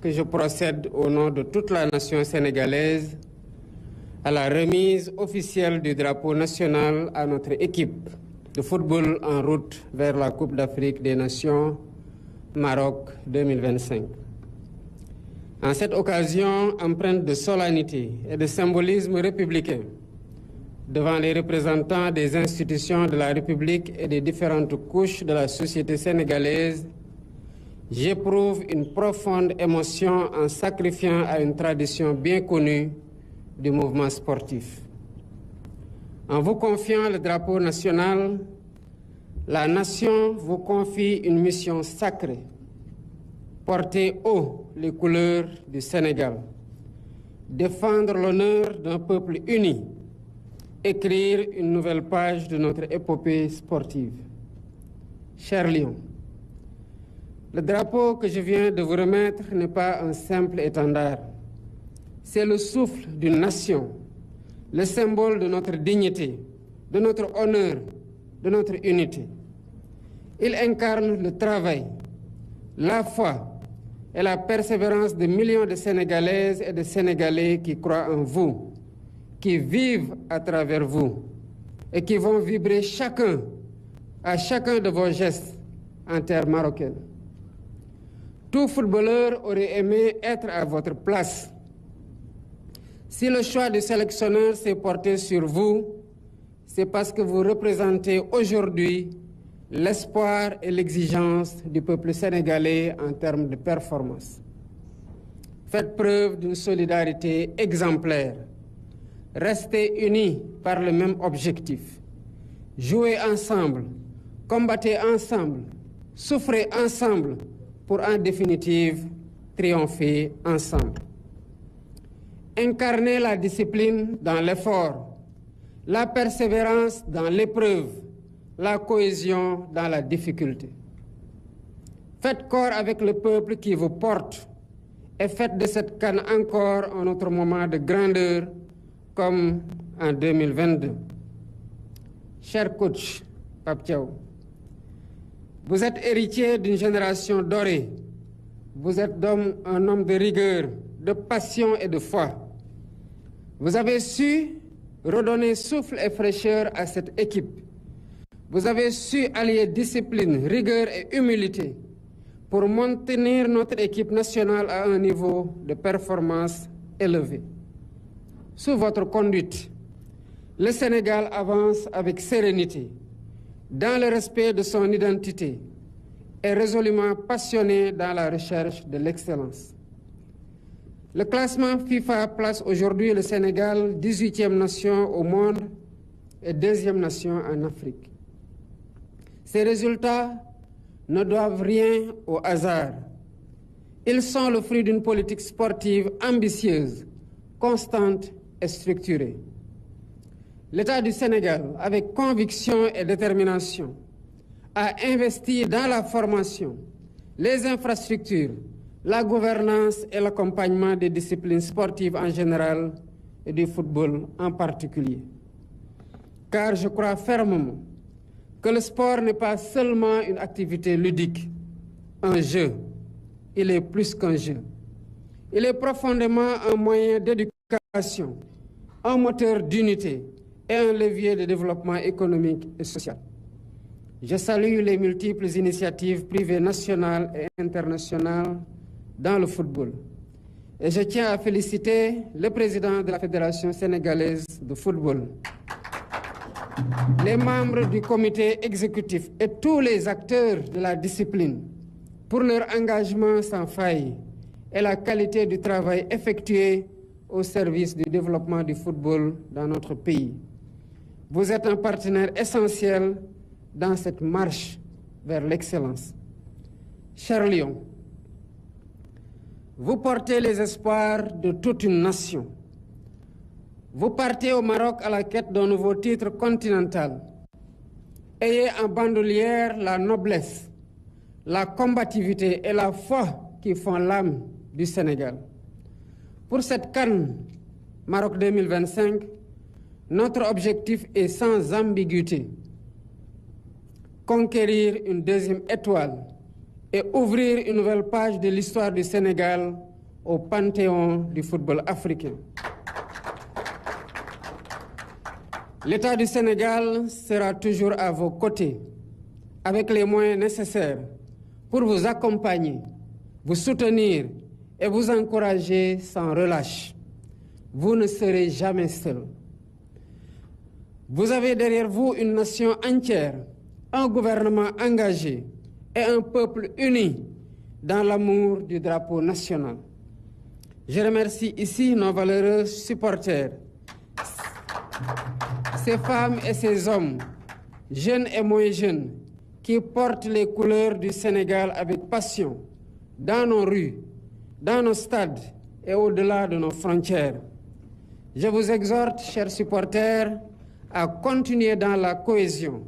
que je procède au nom de toute la nation sénégalaise à la remise officielle du drapeau national à notre équipe de football en route vers la Coupe d'Afrique des Nations Maroc 2025. En cette occasion, empreinte de solennité et de symbolisme républicain, devant les représentants des institutions de la République et des différentes couches de la société sénégalaise, j'éprouve une profonde émotion en sacrifiant à une tradition bien connue du mouvement sportif. En vous confiant le drapeau national, la nation vous confie une mission sacrée: porter haut les couleurs du Sénégal, défendre l'honneur d'un peuple uni, écrire une nouvelle page de notre épopée sportive. Chers Lions, le drapeau que je viens de vous remettre n'est pas un simple étendard. C'est le souffle d'une nation, le symbole de notre dignité, de notre honneur, de notre unité. Il incarne le travail, la foi et la persévérance de millions de Sénégalaises et de Sénégalais qui croient en vous, qui vivent à travers vous et qui vont vibrer à chacun de vos gestes en terre marocaine. Tout footballeur aurait aimé être à votre place. Si le choix du sélectionneur s'est porté sur vous, c'est parce que vous représentez aujourd'hui l'espoir et l'exigence du peuple sénégalais en termes de performance. Faites preuve d'une solidarité exemplaire. Restez unis par le même objectif. Jouez ensemble, combattez ensemble, souffrez ensemble pour en définitive triompher ensemble. Incarnez la discipline dans l'effort, la persévérance dans l'épreuve, la cohésion dans la difficulté. Faites corps avec le peuple qui vous porte et faites de cette CAN encore un autre moment de grandeur comme en 2022. Cher coach Pape Thiaw, vous êtes héritier d'une génération dorée. Vous êtes un homme de rigueur, de passion et de foi. Vous avez su redonner souffle et fraîcheur à cette équipe. Vous avez su allier discipline, rigueur et humilité pour maintenir notre équipe nationale à un niveau de performance élevé. Sous votre conduite, le Sénégal avance avec sérénité, dans le respect de son identité et résolument passionné dans la recherche de l'excellence. Le classement FIFA place aujourd'hui le Sénégal 18e nation au monde et 2e nation en Afrique. Ces résultats ne doivent rien au hasard. Ils sont le fruit d'une politique sportive ambitieuse, constante et structurée. L'État du Sénégal, avec conviction et détermination, a investi dans la formation, les infrastructures, la gouvernance et l'accompagnement des disciplines sportives en général et du football en particulier. Car je crois fermement que le sport n'est pas seulement une activité ludique, un jeu. Il est plus qu'un jeu. Il est profondément un moyen d'éducation, un moteur d'unité et un levier de développement économique et social. Je salue les multiples initiatives privées nationales et internationales dans le football. Et je tiens à féliciter le président de la Fédération sénégalaise de football, les membres du comité exécutif et tous les acteurs de la discipline pour leur engagement sans faille et la qualité du travail effectué au service du développement du football dans notre pays. Vous êtes un partenaire essentiel dans cette marche vers l'excellence. Chers Lions, vous portez les espoirs de toute une nation. Vous partez au Maroc à la quête d'un nouveau titre continental. Ayez en bandoulière la noblesse, la combativité et la foi qui font l'âme du Sénégal. Pour cette CAN Maroc 2025, notre objectif est sans ambiguïté: conquérir une deuxième étoile et ouvrir une nouvelle page de l'histoire du Sénégal au panthéon du football africain. L'État du Sénégal sera toujours à vos côtés, avec les moyens nécessaires pour vous accompagner, vous soutenir et vous encourager sans relâche. Vous ne serez jamais seul. Vous avez derrière vous une nation entière, un gouvernement engagé et un peuple uni dans l'amour du drapeau national. Je remercie ici nos valeureux supporters, ces femmes et ces hommes, jeunes et moins jeunes, qui portent les couleurs du Sénégal avec passion, dans nos rues, dans nos stades et au-delà de nos frontières. Je vous exhorte, chers supporters, à continuer dans la cohésion,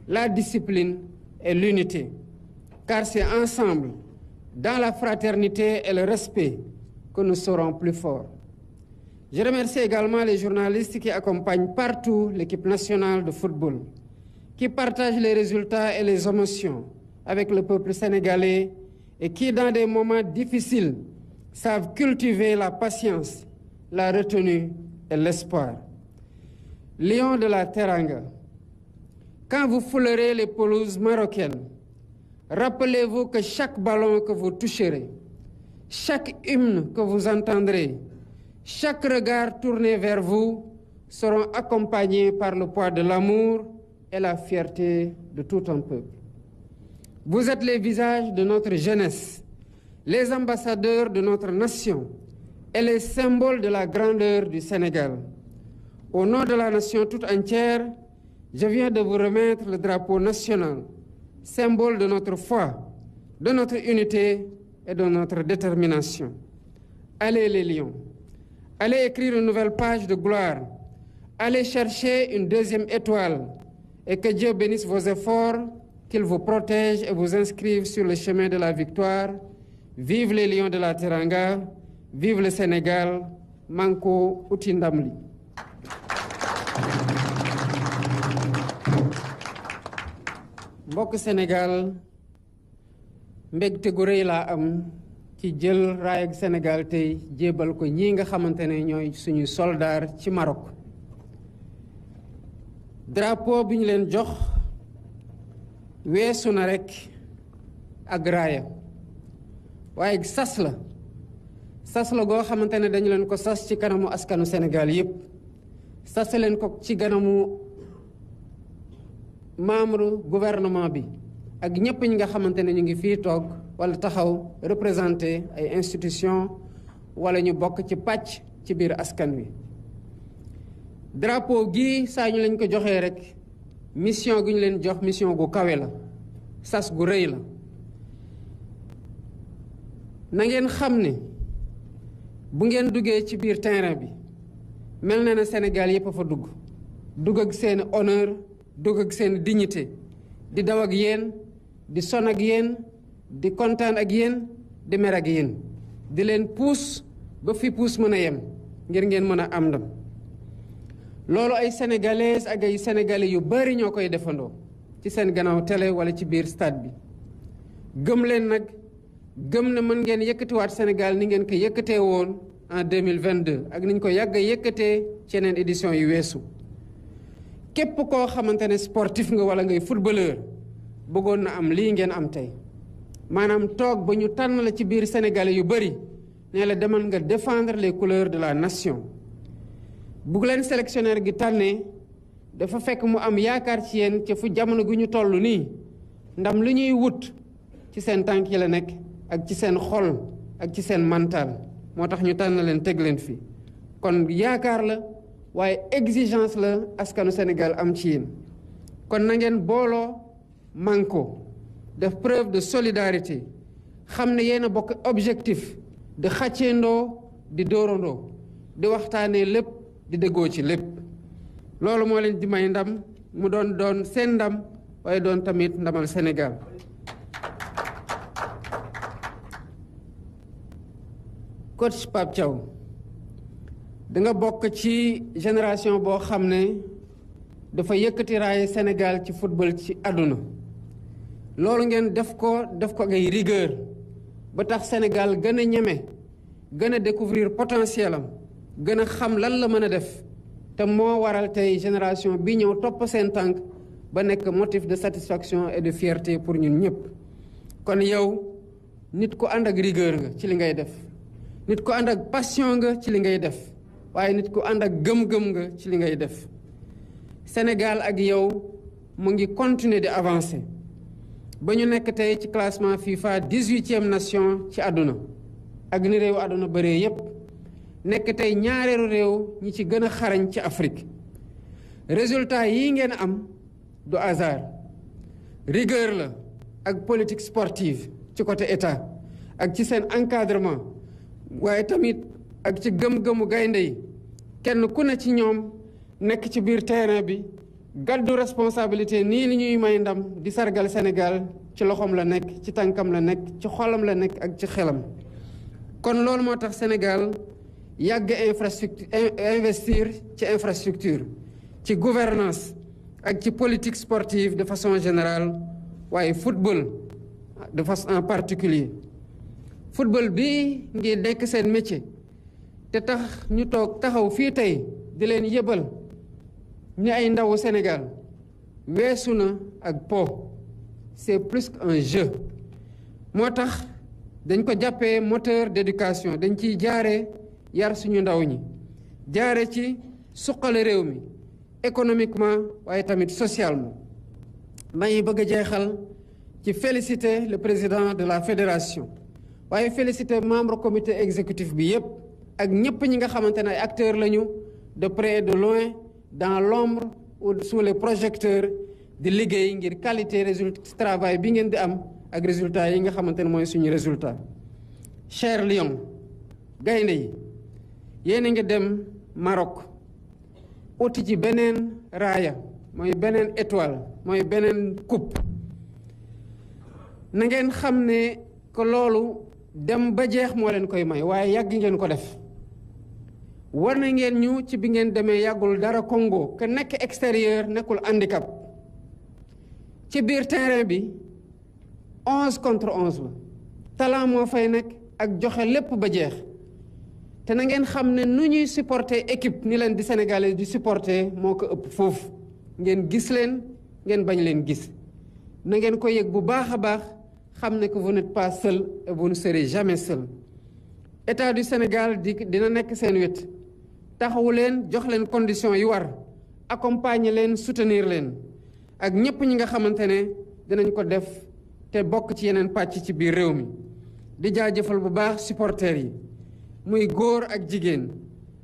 la discipline et l'unité, car c'est ensemble, dans la fraternité et le respect, que nous serons plus forts. Je remercie également les journalistes qui accompagnent partout l'équipe nationale de football, qui partagent les résultats et les émotions avec le peuple sénégalais et qui, dans des moments difficiles, savent cultiver la patience, la retenue et l'espoir. Lions de la Teranga, quand vous foulerez les pelouses marocaines, rappelez-vous que chaque ballon que vous toucherez, chaque hymne que vous entendrez, chaque regard tourné vers vous seront accompagnés par le poids de l'amour et la fierté de tout un peuple. Vous êtes les visages de notre jeunesse, les ambassadeurs de notre nation et les symboles de la grandeur du Sénégal. Au nom de la nation toute entière, je viens de vous remettre le drapeau national, symbole de notre foi, de notre unité et de notre détermination. Allez les lions, allez écrire une nouvelle page de gloire, allez chercher une deuxième étoile et que Dieu bénisse vos efforts, qu'il vous protège et vous inscrive sur le chemin de la victoire. Vive les lions de la Teranga, vive le Sénégal, Manko Utindamli. mbokk Sénégal mbégte gu rëy laa am ci jël raay ak Sénégal tey jébal ko ñii nga xamante ne ñooy suñu soldaar ci Maroc. drapeau bi ñu leen jox weesu na rekk ak raaya waaye sas la goo xamante ne dañu leen ko sas ci kanamu askanu Sénégal yépp sas leen ko ci kanamu membre gouvernement bi ak ñëpp ñi nga xamante ne ñu ngi fii toog wala taxaw représenté ay institution wala ñu bokk ci pàcc ci biir askan wi. drapeau gi saa ñu lañ ko joxee rek mission gu ñu leen jox mission gu kawe la sas gu rëy la. na ngeen xam ne bu ngeen duggee ci biir terrain bi mel na ne Sénégal yépp a fa dugg ak seen honneur dugg ak seen dignité di daw ak yéen di son ak yéen di kontaan ak yéen di mer ak yéen di leen puus ba fi puus mën a yem ngir ngeen mën a am ndam. loolu ay sénégalaises ak ay sénégalais yu bari ñoo koy defandoo ci seen gannaaw télé wala ci biir stade bi. gëm leen nag gëm na mën ngeen yëkkatiwaat Sénégal ni ngeen ko yëkkatee woon en 2022 ak niñ ko yàgg a yëkkatee ci yeneen édition yu weesu. képp koo xamante ne sportif nga wala ngay footballeur bëggoon na am lii ngeen am tey maanaam toog ba ñu tànn la ci biir sénégalais yu bari ne la demal nga défendre les couleurs de la nation. bu leen sélectionneur gi tànnee dafa fekk mu am yaakaar ci yéen ca fu jamono gu ñu toll nii ndam lu ñuy wut ci seen tànk yi la nekk ak ci seen xol ak ci seen mental moo tax ñu tànn leen teg leen fi kon yaakaar la waaye exigence la askanu Sénégal am ci yéen. kon na ngeen booloo manko def preuve de solidarité xam ne yéen a bokk objectif di xàcceendoo di dóorandoo di waxtaanee lépp di déggoo ci lépp. loolu moo leen di may ndam mu doon seen ndam waaye doon tamit ndamal Sénégal. coach Pape Thiaw da nga bokk ci génération boo xam ne dafa yëkkati raaye Sénégal ci football ci àdduna loolu ngeen def ko ak ay rigueur ba tax Sénégal gën a ñeme gën a découvrir potentiel am gën a xam lan la mën a def te moo waral tey génération bi ñëw topp seen tànk ba nekk motif de satisfaction et de fierté pour ñun ñëpp. kon yow nit ku ànd ak rigueur nga ci li ngay def nit ku ànd ak passion nga ci li ngay def waaye nit ku ànd ak gëm-gëm nga ci li ngay def. Sénégal ak yow mu ngi continuer di avancer ba ñu nekk tey ci classement FIFA 18e nation ci àdduna ak ni réew àdduna bëree yépp nekk tey ñaareelu réew ñi ci gën a xarañ ci Afrique. résultat yi ngeen am du hasard rigueur la ak politique sportive ci côté état ak ci seen encadrement waaye tamit ak ci gëm-gëmu gaynde yi kenn ku ne ci ñoom nekk ci biir terrain bi gàddu responsabilité nii li ñuy may ndam di sargal Sénégal ci loxoom la nekk ci tànkam la nekk ci xolam la nekk ak ci xelam. kon loolu moo tax Sénégal yàgg investir ci infrastructure ci gouvernance ak ci politique sportive de façon générale waaye football de façon en particulier. football bi ngi nekk seen métier te tax ñu toog taxaw fii tey di leen yëbal ni ay ndawu Sénégal weesu na ak po c'est plus qu'un jeu. moo tax dañ ko jàppee moteur d'éducation dañ ciy jaare yar suñu ndaw ñi jaare ci suqale réew mi économiquement waaye tamit socialement. may bëgg a jeexal ci féliciter le président de la fédération waaye féliciter membre comité exécutif bi yépp ak ñëpp ñi nga xamante ne ay acteurs lañu de près et de loin dans l'ombre ou sous les projecteurs di liggéey ngir qualité résultat travail bi ngeen di am ak résultat yi nga xamante ne mooy suñu résultat. cher Lion gaynde yi yéen a ngi dem Maroc uti ci beneen raaya mooy beneen étoile mooy beneen coupe na ngeen xam ne que loolu dem ba jeex moo leen koy may waaye yàgg ngeen ko def. war na ngeen ñu ci bi ngeen demee yàggul dara Congo que nekk extérieur nekkul handicap ci biir terrain bi 11 contre 11 la talent moo fay nekk ak joxe lépp ba jeex te na ngeen xam ne nu ñuy supporter équipe ni leen di Sénégalais di supporter moo ko ëpp foofu ngeen gis leen ngeen bañ leen gis na ngeen ko yëg bu baax a baax xam ne que vous n'êtes pas seul et vous ne serez jamais seul. État du Sénégal dina nekk seen wet taxawu leen jox leen conditions yu war accompagner leen soutenir leen ak ñëpp ñi nga xamante ne dinañ ko def te bokk ci yeneen pàcc ci biir réew mi. di jaajëfal bu baax supporters yi muy góor ak jigéen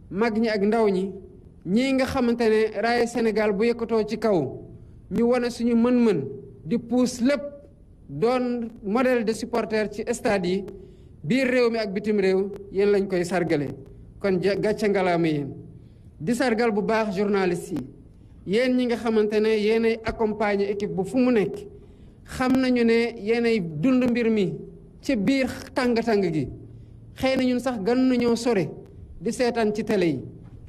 mag ñi ak ndaw ñi ñii nga xamante ne raaya Sénégal bu yëkkatoo ci kaw ñu wane suñu mën-mën di pousse lépp doon modèle de supporter ci stade yi biir réew mi ak bitim réew yéen lañ koy sargale kon gàcce ngalaama yéen. di sargal bu baax journalistes yi yéen ñi nga xamante ne yéenay accompagner équipe bu fu mu nekk xam nañu ne yéenay dund mbir mi ci biir tàng-tàng gi xëy na ñun sax gën nañoo sore di seetaan ci télé yi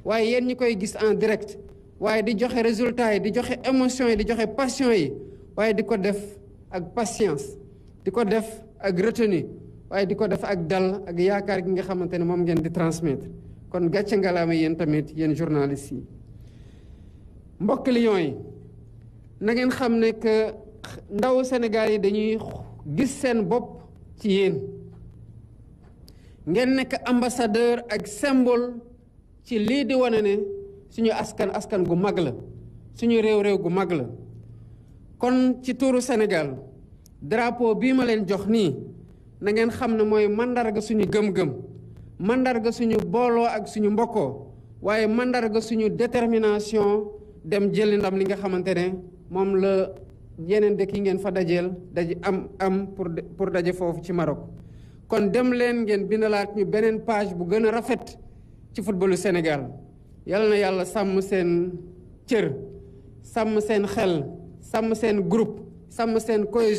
waaye yéen ñi koy gis en direct waaye di joxe résultats yi di joxe émotion yi di joxe passion yi waaye di ko def ak patience di ko def ak retenue waaye di ko def ak dal ak yaakaar gi nga xamante ne moom ngeen di transmettre kon gàcce ngalaama yéen tamit yéen journalistes yi. mbokk Lions yi na ngeen xam ne que ndaw Sénégal yi dañuy gis seen bopp ci yéen ngeen nekk ambassadeur ak symbole ci lii di wane ne suñu askan gu mag la suñu réew gu mag la. kon ci tuuru Sénégal drapeau bii ma leen jox nii na ngeen xam ne mooy mandarga suñu gëm-gëm mandarga suñu booloo ak suñu mbokkoo waaye mandarga suñu détermination dem jëli ndam li nga xamante ne moom la yeneen dëkk yi ngeen fa dajeel am pour daje foofu ci Maroc. kon dem leen ngeen bindalaat ñu beneen page bu gën a rafet ci footballu Sénégal yal na yàlla sàmm seen cër sàmm seen xel sàmm seen groupe sàmm seen cohésion